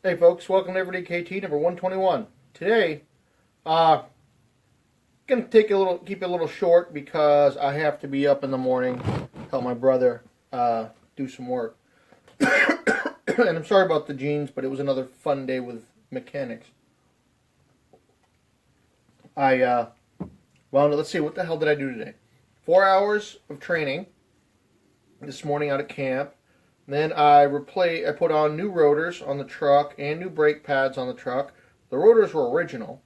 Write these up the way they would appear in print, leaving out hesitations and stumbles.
Hey folks, welcome to everydaykt number 121. Today, gonna keep it a little short because I have to be up in the morning, help my brother do some work. And I'm sorry about the jeans, but it was another fun day with mechanics. Let's see, what the hell did I do today? 4 hours of training this morning out at camp. Then I put on new rotors on the truck and new brake pads on the truck. The rotors were original,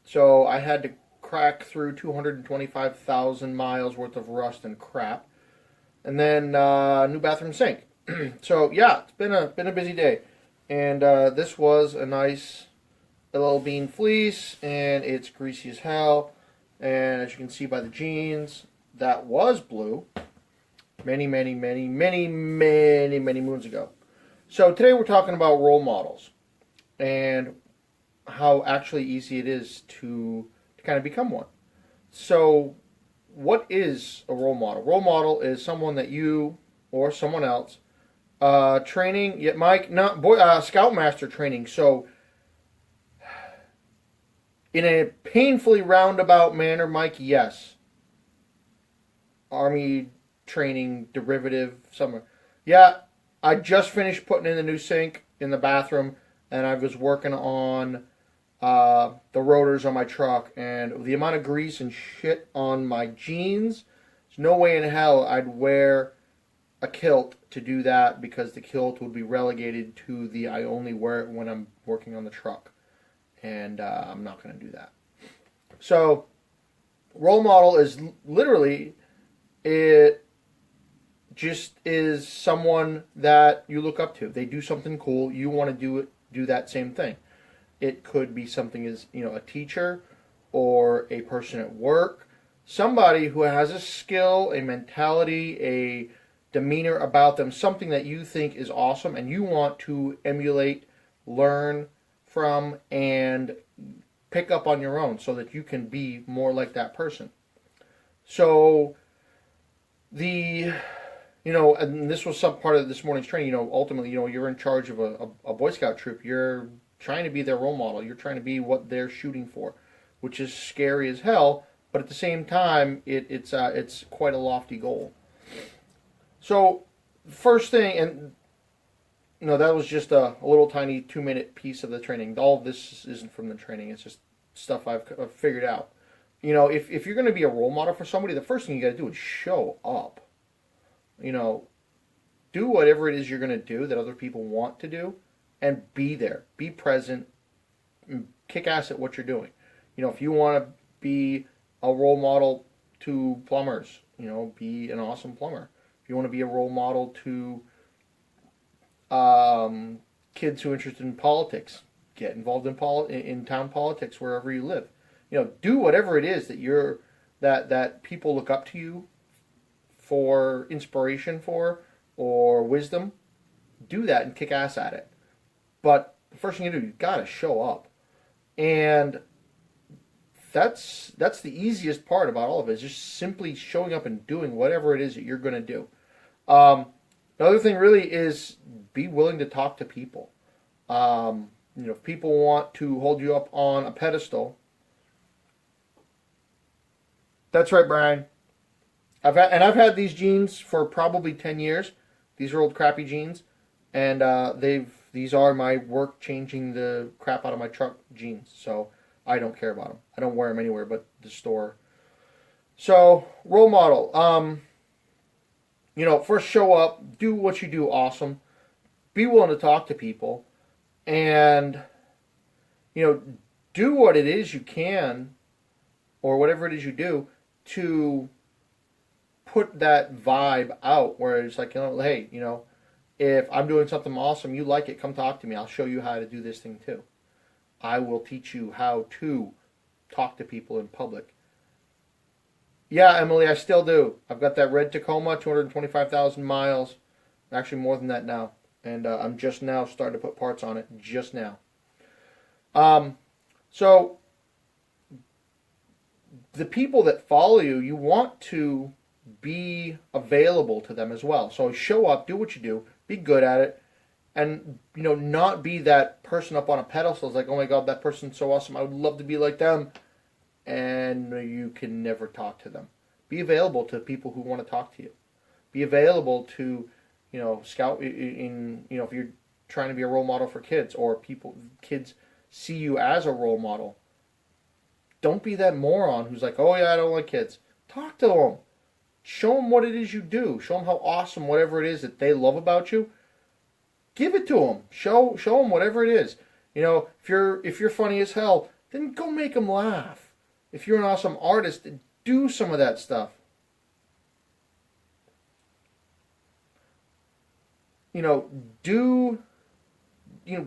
so I had to crack through 225,000 miles worth of rust and crap. And then new bathroom sink. So yeah, it's been a busy day. And this was a nice little bean fleece, and it's greasy as hell. And as you can see by the jeans, that was blue. Many moons ago. So today we're talking about role models and how actually easy it is to kind of become one. So what is a role model? Role model is someone that you or someone else training, yet Mike, Scoutmaster training. So in a painfully roundabout manner, Mike, yes. Army training derivative somewhere. Yeah, I just finished putting in the new sink in the bathroom, and I was working on the rotors on my truck, and the amount of grease and shit on my jeans, there's no way in hell I'd wear a kilt to do that, because the kilt would be relegated to I only wear it when I'm working on the truck, and I'm not going to do that. So role model is literally, it just is someone that you look up to. They do something cool, you want to do that same thing. It could be something as, a teacher or a person at work, somebody who has a skill, a mentality, a demeanor about them, something that you think is awesome and you want to emulate, learn from, and pick up on your own so that you can be more like that person. So and this was some part of this morning's training. Ultimately, you're in charge of a Boy Scout troop. You're trying to be their role model. You're trying to be what they're shooting for, which is scary as hell. But at the same time, it's quite a lofty goal. So, first thing, and that was just a little tiny 2-minute piece of the training. All of this isn't from the training. It's just stuff I've figured out. If you're going to be a role model for somebody, the first thing you got to do is show up. Do whatever it is you're going to do that other people want to do, and be there. Be present. Kick ass at what you're doing. If you want to be a role model to plumbers, be an awesome plumber. If you want to be a role model to kids who are interested in politics, get involved in town politics wherever you live. Do whatever it is that people look up to you for inspiration for, or wisdom. Do that and kick ass at it. But the first thing you do, you've got to show up. And that's the easiest part about all of it, is just simply showing up and doing whatever it is that you're going to do. The other thing really is be willing to talk to people. If people want to hold you up on a pedestal. That's right, Brian. I've had these jeans for probably 10 years. These are old crappy jeans, and these are my work changing the crap out of my truck jeans. So I don't care about them. I don't wear them anywhere but the store. So role model. First show up, do what you do awesome. Be willing to talk to people, and do what it is you can, or whatever it is you do, to put that vibe out where it's like, hey, if I'm doing something awesome, you like it, come talk to me. I'll show you how to do this thing too. I will teach you how to talk to people in public. Yeah, Emily, I still do. I've got that red Tacoma, 225,000 miles. Actually, more than that now. And I'm just now starting to put parts on it. Just now. So, the people that follow you, you want to be available to them as well. So show up, do what you do, be good at it, and not be that person up on a pedestal. It's like, oh my God, that person's so awesome. I would love to be like them, and you can never talk to them. Be available to people who want to talk to you. Be available to, scout in, if you're trying to be a role model for kids, or kids see you as a role model. Don't be that moron who's like, oh yeah, I don't like kids. Talk to them. Show them what it is you do. Show them how awesome whatever it is that they love about you. Give it to them. Show them whatever it is. If you're funny as hell, then go make them laugh. If you're an awesome artist, do some of that stuff.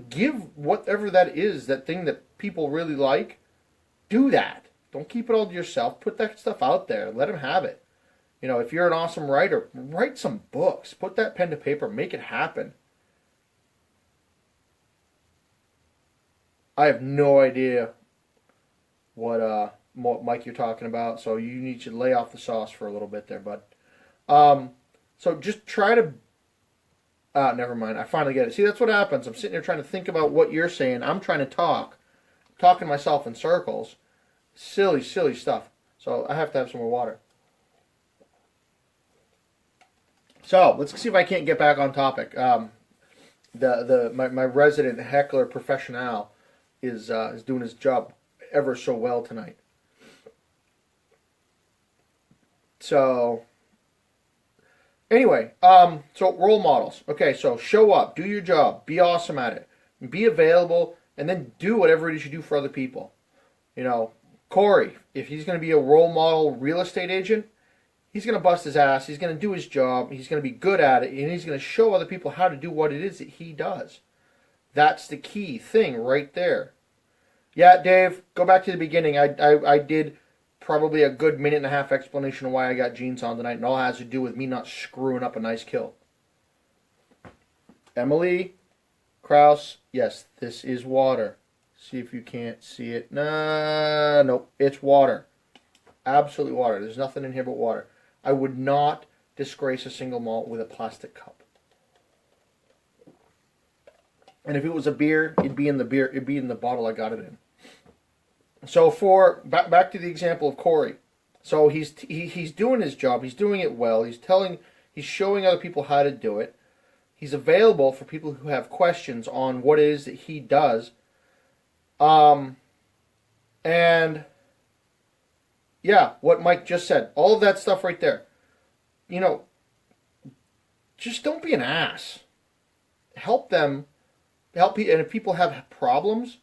Give whatever that is, that thing that people really like. Do that. Don't keep it all to yourself. Put that stuff out there. Let them have it. If you're an awesome writer, write some books. Put that pen to paper. Make it happen. I have no idea what Mike you're talking about, so you need to lay off the sauce for a little bit there, bud. So just try to... never mind. I finally get it. See, that's what happens. I'm sitting there trying to think about what you're saying. I'm trying to talking to myself in circles. Silly, silly stuff. So I have to have some more water. So let's see if I can't get back on topic. My resident heckler professional is doing his job ever so well tonight. So anyway, so role models. Okay, so show up, do your job, be awesome at it, be available, and then do whatever it is you do for other people. Corey, if he's going to be a role model real estate agent, he's going to bust his ass, he's going to do his job, he's going to be good at it, and he's going to show other people how to do what it is that he does. That's the key thing right there. Yeah, Dave, go back to the beginning. I did probably a good minute and a half explanation of why I got jeans on tonight, and all has to do with me not screwing up a nice kill. Emily Kraus, yes, this is water. See if you can't see it. Nope, it's water. Absolutely water. There's nothing in here but water. I would not disgrace a single malt with a plastic cup. And if it was a beer, it'd be in the bottle I got it in. So back to the example of Corey. So he's doing his job. He's doing it well. He's showing other people how to do it. He's available for people who have questions on what it is that he does. And yeah, what Mike just said, all of that stuff right there. Just don't be an ass. Help people, and if people have problems,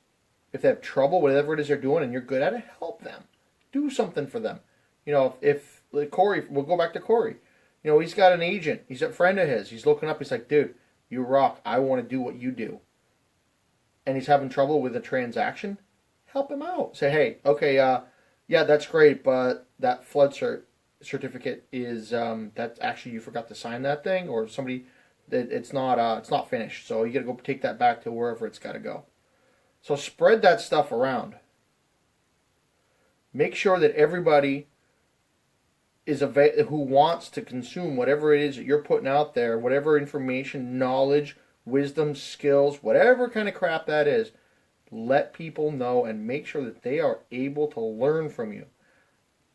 if they have trouble, whatever it is they're doing, and you're good at it, help them. Do something for them. If like Corey, we'll go back to Corey. He's got an agent. He's a friend of his. He's looking up. He's like, dude, you rock. I want to do what you do. And he's having trouble with a transaction. Help him out. Say, hey, okay, yeah, that's great, but that flood certificate is that's actually you forgot to sign that thing, or somebody it's not finished. So you got to go take that back to wherever it's got to go. So spread that stuff around. Make sure that everybody who wants to consume whatever it is that you're putting out there, whatever information, knowledge, wisdom, skills, whatever kind of crap that is, let people know and make sure that they are able to learn from you.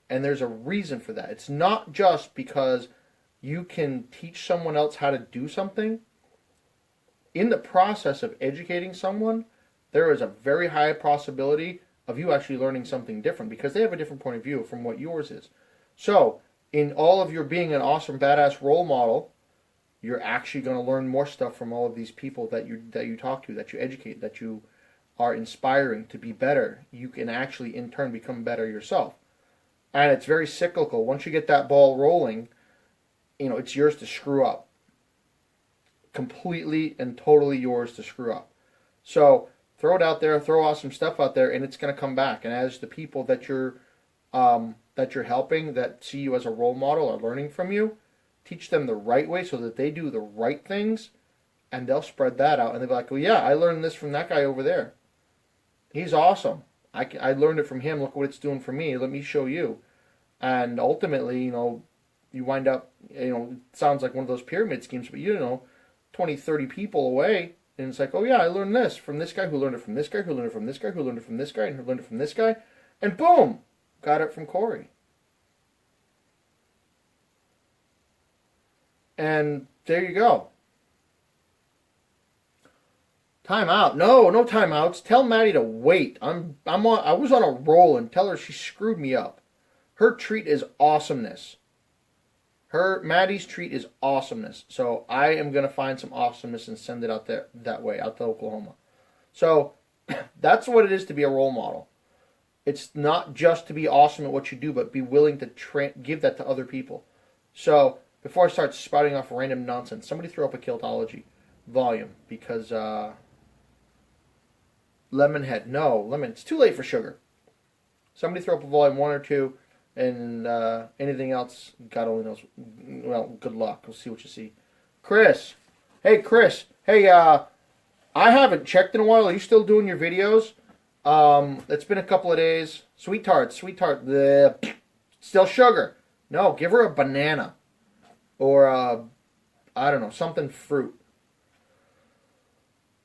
And there's a reason for that. It's not just because you can teach someone else how to do something. In the process of educating someone, there is a very high possibility of you actually learning something different because they have a different point of view from what yours is. So, in all of your being an awesome, badass role model, you're actually going to learn more stuff from all of these people that you talk to, that you educate, that you are inspiring to be better. You can actually, in turn, become better yourself. And it's very cyclical. Once you get that ball rolling, it's yours to screw up. Completely and totally yours to screw up. So, throw it out there, throw awesome stuff out there, and it's going to come back. And as the people that you're helping, that see you as a role model, are learning from you, teach them the right way so that they do the right things, and they'll spread that out. And they'll be like, well, yeah, I learned this from that guy over there. He's awesome. I learned it from him. Look what it's doing for me. Let me show you. And ultimately, you wind up, it sounds like one of those pyramid schemes, but 20, 30 people away, And it's like, oh yeah, I learned this from this guy who learned it from this guy who learned it from this guy who learned it from this guy and who learned it from this guy. And boom, got it from Corey. And there you go. Timeout. No timeouts. Tell Maddie to wait. I was on a roll, and tell her she screwed me up. Her treat is awesomeness. Maddie's treat is awesomeness. So I am gonna find some awesomeness and send it out there that way, out to Oklahoma. So that's what it is to be a role model. It's not just to be awesome at what you do, but be willing to give that to other people. So before I start spouting off random nonsense, somebody throw up a Kiltology volume because Lemonhead. No, lemon. It's too late for sugar. Somebody throw up a volume 1 or 2, and anything else, God only knows. Well, good luck. We'll see what you see. Chris. Hey, Chris. Hey, I haven't checked in a while. Are you still doing your videos? It's been a couple of days. Sweet tart. Still sugar. No, give her a banana. Or, I don't know, something fruit.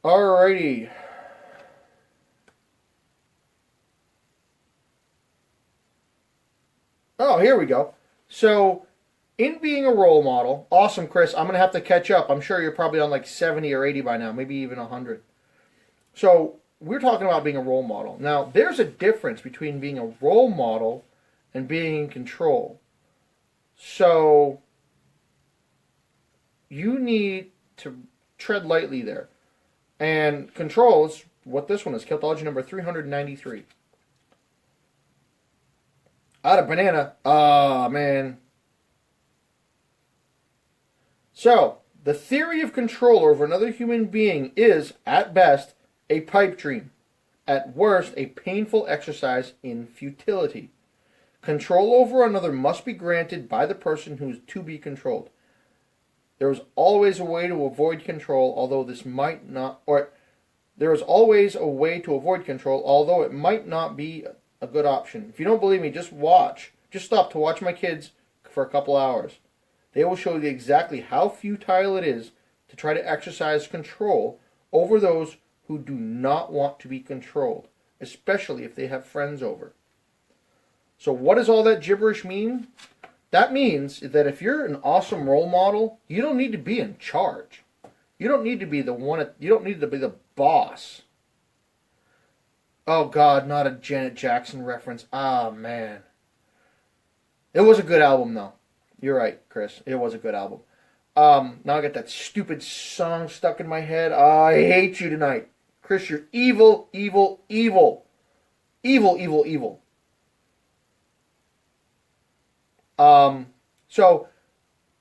Alrighty. Oh, here we go. So, in being a role model, awesome, Chris. I'm going to have to catch up. I'm sure you're probably on like 70 or 80 by now, maybe even 100. So, we're talking about being a role model. Now, there's a difference between being a role model and being in control. So, you need to tread lightly there. And control is what this one is, Kiltology number 393. Out of banana. Ah, man. So, the theory of control over another human being is, at best, a pipe dream. At worst, a painful exercise in futility. Control over another must be granted by the person who is to be controlled. There is always a way to avoid control, although this might not, or there is always a way to avoid control, although it might not be a good option. If you don't believe me, just watch. Just stop to watch my kids for a couple hours. They will show you exactly how futile it is to try to exercise control over those who do not want to be controlled, especially if they have friends over. So what does all that gibberish mean? That means that if you're an awesome role model, you don't need to be in charge. You don't need to be the one. You don't need to be the boss. Oh God, not a Janet Jackson reference. Ah, man. It was a good album, though. You're right, Chris. It was a good album. Now I got that stupid song stuck in my head. I hate you tonight. Chris, you're evil, evil, evil. Evil, evil, evil. So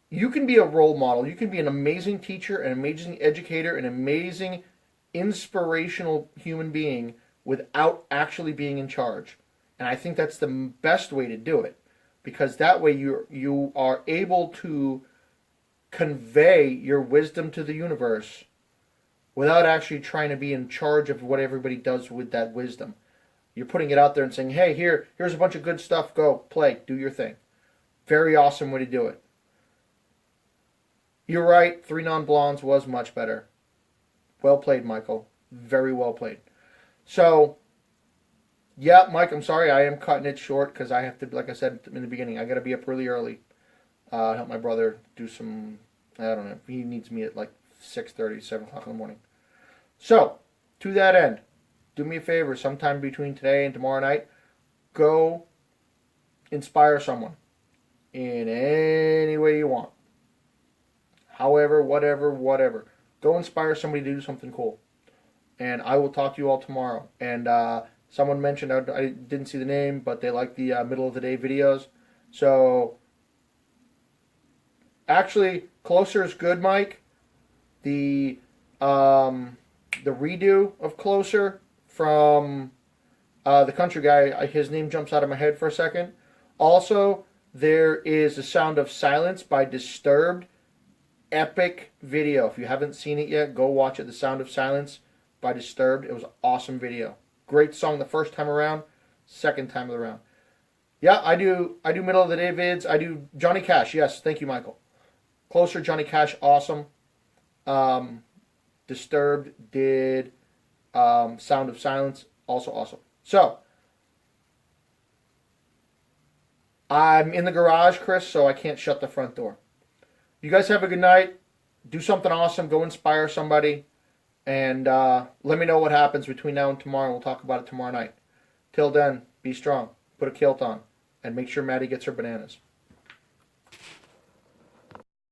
you can be a role model. You can be an amazing teacher, an amazing educator, an amazing inspirational human being without actually being in charge. And I think that's the best way to do it, because that way you are able to convey your wisdom to the universe without actually trying to be in charge of what everybody does with that wisdom. You're putting it out there and saying, hey, here's a bunch of good stuff. Go, play, do your thing. Very awesome way to do it. You're right, 3 Non-Blondes was much better. Well played, Michael. Very well played. So, yeah, Mike, I'm sorry. I am cutting it short because I have to, like I said in the beginning, I got to be up really early. Help my brother do some, I don't know, he needs me at like 6:30, 7 o'clock in the morning. So, to that end, do me a favor, sometime between today and tomorrow night, go inspire someone in any way you want. However, whatever. Go inspire somebody to do something cool. And I will talk to you all tomorrow. And someone mentioned, I didn't see the name, but they like the middle of the day videos. So, actually, Closer is good, Mike. The redo of Closer from the country guy, his name jumps out of my head for a second. Also, there is The Sound of Silence by Disturbed. Epic video. If you haven't seen it yet, go watch it. The Sound of Silence by Disturbed. It was an awesome video. Great song the first time around, second time around. Yeah, I do middle of the day vids. I do Johnny Cash. Yes, thank you, Michael. Closer, Johnny Cash, awesome. Disturbed did Sound of Silence. Also awesome. So, I'm in the garage, Chris, so I can't shut the front door. You guys have a good night. Do something awesome. Go inspire somebody. And let me know what happens between now and tomorrow. We'll talk about it tomorrow night. Till then, be strong. Put a kilt on. And make sure Maddie gets her bananas.